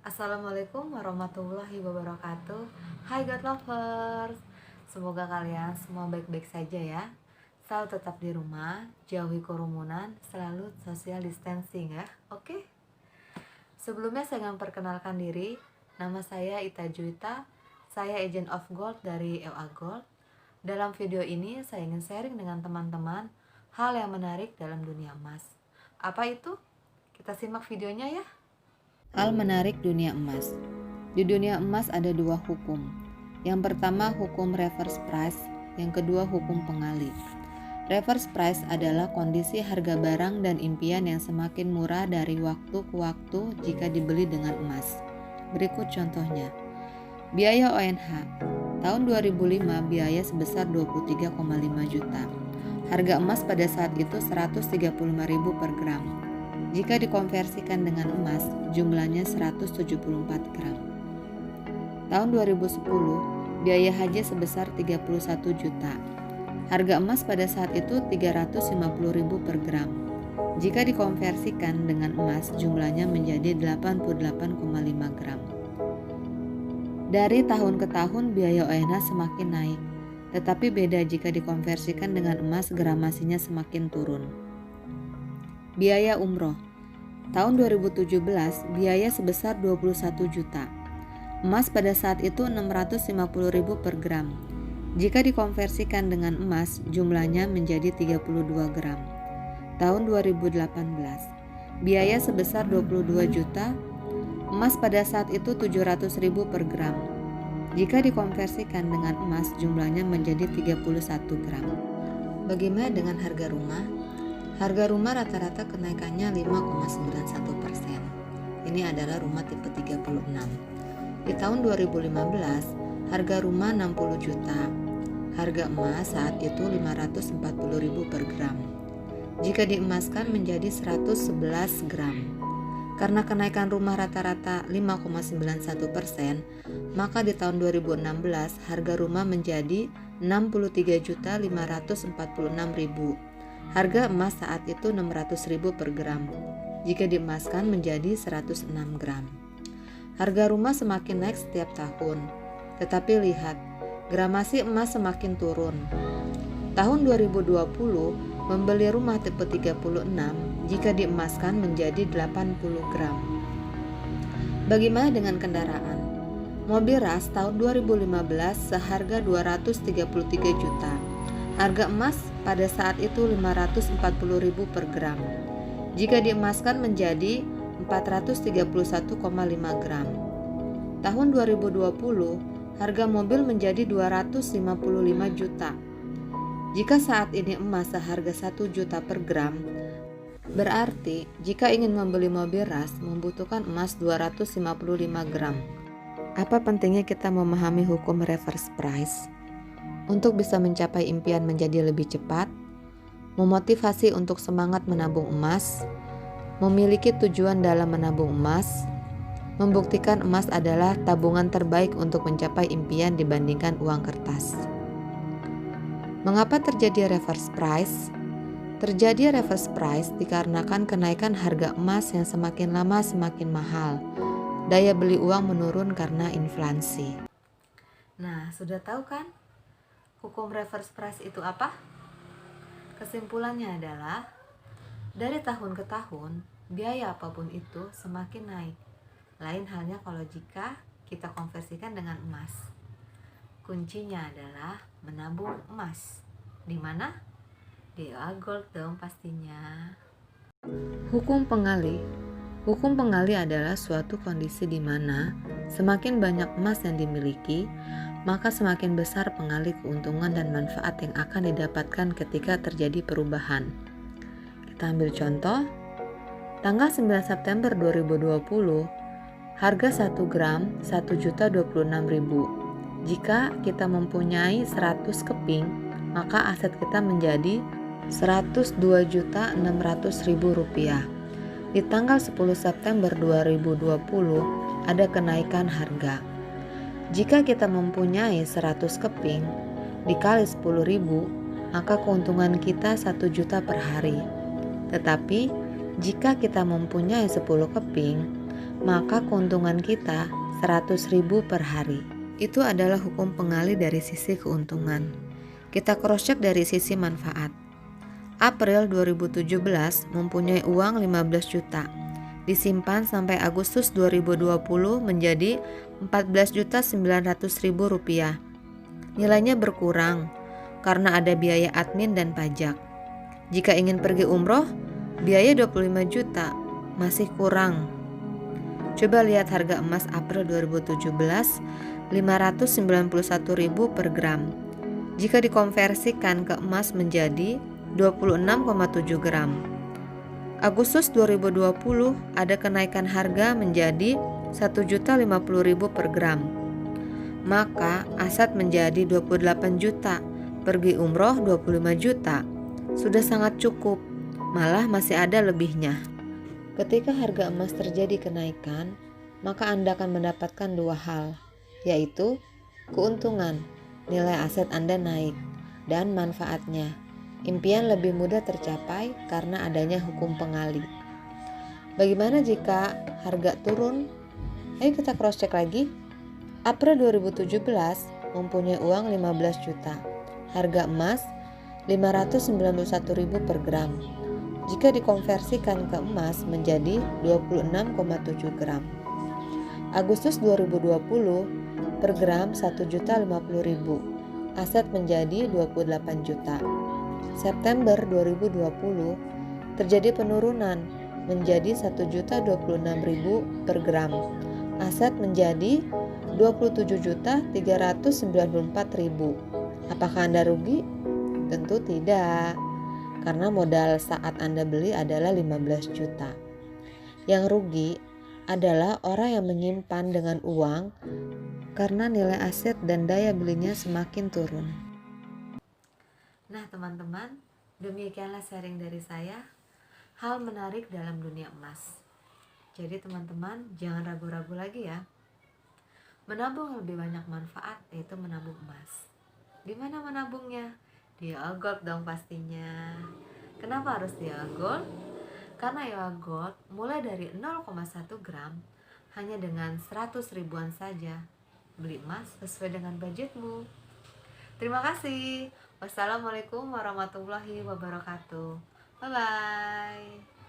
Assalamualaikum warahmatullahi wabarakatuh. Hai God Lovers, semoga kalian semua baik-baik saja ya. Selalu tetap di rumah, jauhi kerumunan, selalu social distancing ya. Oke. Sebelumnya saya ingin perkenalkan diri. Nama saya Ita Juwita. Saya agent of gold dari EWA Gold. Dalam video ini saya ingin sharing dengan teman-teman hal yang menarik dalam dunia emas. Apa itu? Kita simak videonya ya. Hal menarik dunia emas. Di dunia emas ada dua hukum. Yang pertama hukum reverse price, yang kedua hukum pengali. Reverse price adalah kondisi harga barang dan impian yang semakin murah dari waktu ke waktu jika dibeli dengan emas. Berikut contohnya. Biaya ONH. Tahun 2005 biaya sebesar 23,5 juta. Harga emas pada saat itu 135.000 per gram. Jika dikonversikan dengan emas, jumlahnya 174 gram. Tahun 2010, biaya haji sebesar 31 juta. Harga emas pada saat itu 350.000 per gram. Jika dikonversikan dengan emas, jumlahnya menjadi 88,5 gram. Dari tahun ke tahun biaya ONH semakin naik, tetapi beda jika dikonversikan dengan emas, gramasinya semakin turun. Biaya umroh. Tahun 2017 biaya sebesar 21 juta. Emas pada saat itu 650.000 per gram. Jika dikonversikan dengan emas, jumlahnya menjadi 32 gram. Tahun 2018 biaya sebesar 22 juta. Emas pada saat itu 700.000 per gram. Jika dikonversikan dengan emas, jumlahnya menjadi 31 gram. Bagaimana dengan harga rumah? Harga rumah rata-rata kenaikannya 5,91%. Ini adalah rumah tipe 36. Di tahun 2015, harga rumah 60 juta. Harga emas saat itu 540.000 per gram. Jika diemaskan menjadi 111 gram. Karena kenaikan rumah rata-rata 5,91%, maka di tahun 2016 harga rumah menjadi 63.546.000. Harga emas saat itu 600.000 per gram. Jika diemaskan menjadi 106 gram. Harga rumah semakin naik setiap tahun. Tetapi lihat, gramasi emas semakin turun. Tahun 2020 membeli rumah tipe 36 jika diemaskan menjadi 80 gram. Bagaimana dengan kendaraan? Mobil ras tahun 2015 seharga 233 juta. Harga emas pada saat itu 540.000 per gram. Jika diemaskan menjadi 431,5 gram. Tahun 2020, harga mobil menjadi 255 juta. Jika saat ini emas seharga 1 juta per gram, berarti jika ingin membeli mobil ras membutuhkan emas 255 gram. Apa pentingnya kita memahami hukum reverse price? Untuk bisa mencapai impian menjadi lebih cepat, memotivasi untuk semangat menabung emas, memiliki tujuan dalam menabung emas, membuktikan emas adalah tabungan terbaik untuk mencapai impian dibandingkan uang kertas. Mengapa terjadi reverse price? Terjadi reverse price dikarenakan kenaikan harga emas yang semakin lama semakin mahal. Daya beli uang menurun karena inflasi. Nah, sudah tahu kan? Hukum reverse price itu apa? Kesimpulannya adalah, dari tahun ke tahun, biaya apapun itu semakin naik. Lain halnya kalau jika kita konversikan dengan emas. Kuncinya adalah menabung emas. Di mana? Di EWA Gold dong pastinya. Hukum pengali. Hukum pengali adalah suatu kondisi di mana semakin banyak emas yang dimiliki, maka semakin besar pengali keuntungan dan manfaat yang akan didapatkan ketika terjadi perubahan. Kita ambil contoh, tanggal 9 September 2020, harga 1 gram 1.026.000. Jika kita mempunyai 100 keping, maka aset kita menjadi 102.600.000 rupiah. Di tanggal 10 September 2020, ada kenaikan harga. Jika kita mempunyai 100 keping dikali 10.000, maka keuntungan kita 1 juta per hari. Tetapi jika kita mempunyai 10 keping, maka keuntungan kita 100.000 per hari. Itu adalah hukum pengali dari sisi keuntungan. Kita cross check dari sisi manfaat. April 2017 mempunyai uang 15 juta. Disimpan sampai Agustus 2020 menjadi 14.900.000 rupiah. Nilainya berkurang karena ada biaya admin dan pajak. Jika ingin pergi umroh, biaya 25 juta, masih kurang. Coba lihat harga emas April 2017, 591.000 per gram. Jika dikonversikan ke emas menjadi 26,7 gram. Agustus 2020 ada kenaikan harga menjadi 1.050.000 per gram. Maka aset menjadi 28 juta, pergi umroh 25 juta. Sudah sangat cukup, malah masih ada lebihnya. Ketika harga emas terjadi kenaikan, maka Anda akan mendapatkan dua hal, yaitu keuntungan, nilai aset Anda naik, dan manfaatnya. Impian lebih mudah tercapai karena adanya hukum pengali. Bagaimana jika harga turun? Ayo kita cross check lagi. April 2017 mempunyai uang 15 juta. Harga emas 591.000 per gram. Jika dikonversikan ke emas menjadi 26,7 gram. Agustus 2020 per gram 1.050.000. Aset menjadi 28 juta. September 2020 terjadi penurunan menjadi 1.026.000 per gram. Aset menjadi 27.394.000. Apakah Anda rugi? Tentu tidak, karena modal saat Anda beli adalah 15 juta. Yang rugi adalah orang yang menyimpan dengan uang karena nilai aset dan daya belinya semakin turun. Nah teman-teman, demikianlah sharing dari saya, hal menarik dalam dunia emas. Jadi teman-teman jangan ragu-ragu lagi ya. Menabung lebih banyak manfaat, yaitu menabung emas. Di mana menabungnya? Di Yoa Gold dong pastinya. Kenapa harus di Yoa Gold? Karena Yoa Gold mulai dari 0,1 gram hanya dengan 100 ribuan saja. Beli emas sesuai dengan budgetmu. Terima kasih. Wassalamualaikum warahmatullahi wabarakatuh. Bye bye.